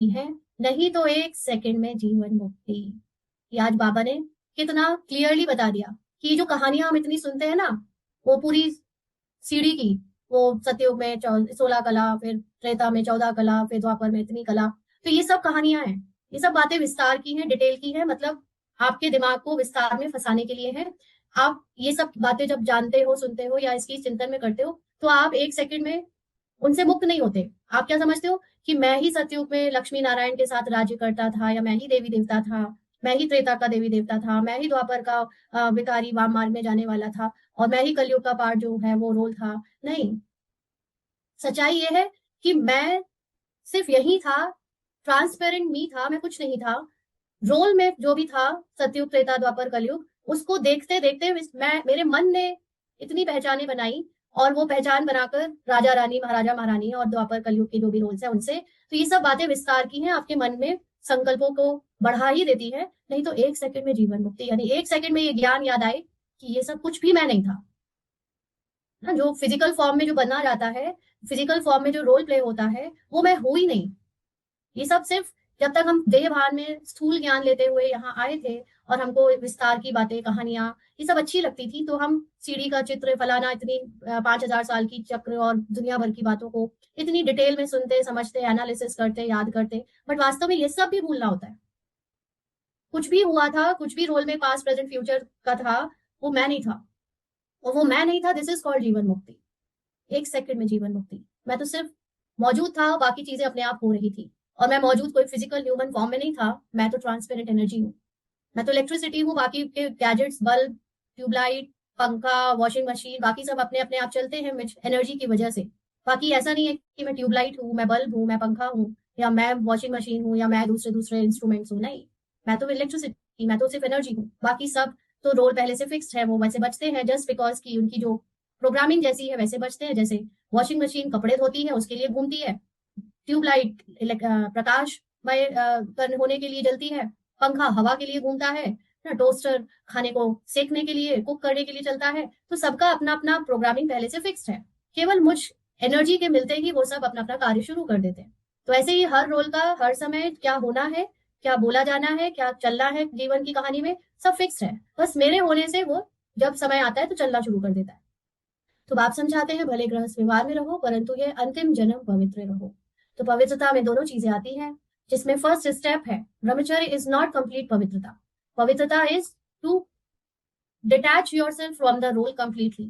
है, नहीं तो एक सेकंड में जीवन मुक्ति। ये आज बाबा ने कितना क्लियरली बता दिया कि जो कहानियां हम इतनी सुनते हैं ना, वो पूरी सीढ़ी की, वो सतयुग में 16 कला, फिर त्रेता में 14 कला, फिर द्वापर में इतनी कला, तो ये सब कहानियां हैं। ये सब बातें विस्तार की हैं, डिटेल की हैं, मतलब आपके दिमाग को विस्तार में फंसाने के लिए है। आप ये सब बातें जब जानते हो, सुनते हो या इसकी चिंतन में करते हो, तो आप एक सेकंड में उनसे मुक्त नहीं होते। आप क्या समझते हो कि मैं ही सतयुग में लक्ष्मी नारायण के साथ राज्य करता था, या मैं ही देवी देवता था, मैं ही त्रेता का देवी देवता था, मैं ही द्वापर का विकारी वाम मार्ग में जाने वाला था, और मैं ही कलयुग का पार्ट जो है वो रोल था। नहीं, सच्चाई ये है कि मैं सिर्फ यही था, ट्रांसपेरेंट मी था, मैं कुछ नहीं था। रोल में जो भी था, सतयुग त्रेता द्वापर कलयुग, उसको देखते देखते मैं मेरे मन ने इतनी पहचाने बनाई, और वो पहचान बनाकर राजा रानी महाराजा महारानी और द्वापर कलयुग के जो भी रोल्स है उनसे, तो ये सब बातें विस्तार की हैं, आपके मन में संकल्पों को बढ़ा ही देती है। नहीं तो एक सेकंड में जीवन मुक्ति, यानी एक सेकंड में ये ज्ञान याद आए कि ये सब कुछ भी मैं नहीं था ना। जो फिजिकल फॉर्म में जो बना जाता है, फिजिकल फॉर्म में जो रोल प्ले होता है, वो मैं हूं ही नहीं। ये सब सिर्फ जब तक हम देह भान में स्थूल ज्ञान लेते हुए यहाँ आए थे, और हमको विस्तार की बातें, कहानियां, ये सब अच्छी लगती थी, तो हम सीढ़ी का चित्र फलाना इतनी 5,000 साल की चक्र और दुनिया भर की बातों को इतनी डिटेल में सुनते, समझते, एनालिसिस करते, याद करते। बट वास्तव में ये सब भी भूलना होता है। कुछ भी हुआ था, कुछ भी रोल में पास्ट प्रेजेंट फ्यूचर का था, वो मैं नहीं था। और वो मैं नहीं था, दिस इज कॉल्ड जीवन मुक्ति। एक सेकंड में जीवन मुक्ति। मैं तो सिर्फ मौजूद था, बाकी चीजें अपने आप हो रही थी। और मैं मौजूद कोई फिजिकल ह्यूमन फॉर्म में नहीं था, मैं तो ट्रांसपेरेंट एनर्जी हूँ। मैं तो इलेक्ट्रिसिटी हूँ, बाकी के गैजेट्स, बल्ब, ट्यूबलाइट, पंखा, वॉशिंग मशीन, बाकी सब अपने अपने आप चलते हैं एनर्जी की वजह से। बाकी ऐसा नहीं है कि मैं ट्यूबलाइट हूँ, मैं बल्ब हूँ, मैं पंखा हूँ, या मैं वॉशिंग मशीन हूँ, या मैं दूसरे दूसरे इंस्ट्रूमेंट्स हूँ। नहीं, मैं तो इलेक्ट्रिसिटी, मैं तो सिर्फ एनर्जी हूँ। बाकी सब तो रोल पहले से फिक्स्ड है, वो वैसे बचते हैं जस्ट बिकॉज की उनकी जो प्रोग्रामिंग जैसी है, वैसे बचते हैं। जैसे वॉशिंग मशीन कपड़े धोती है, उसके लिए घूमती है। ट्यूबलाइट प्रकाशमय होने के लिए जलती है। पंखा हवा के लिए घूमता है ना। टोस्टर खाने को सेकने के लिए, कुक करने के लिए चलता है। तो सबका अपना अपना प्रोग्रामिंग पहले से फिक्स्ड है। केवल मुझ एनर्जी के मिलते ही वो सब अपना अपना कार्य शुरू कर देते हैं। तो ऐसे ही हर रोल का हर समय क्या होना है, क्या बोला जाना है, क्या चलना है जीवन की कहानी में, सब फिक्स्ड है। बस मेरे होने से वो जब समय आता है तो चलना शुरू कर देता है। तो बाप समझाते हैं, भले गृहस्थ व्यवहार में रहो, परंतु ये अंतिम जन्म पवित्र रहो। तो पवित्रता में दोनों चीजें आती हैं, जिसमें फर्स्ट स्टेप है, ब्रह्मचर्य इज नॉट कंप्लीट पवित्रता। पवित्रता is to detach yourself from the role completely.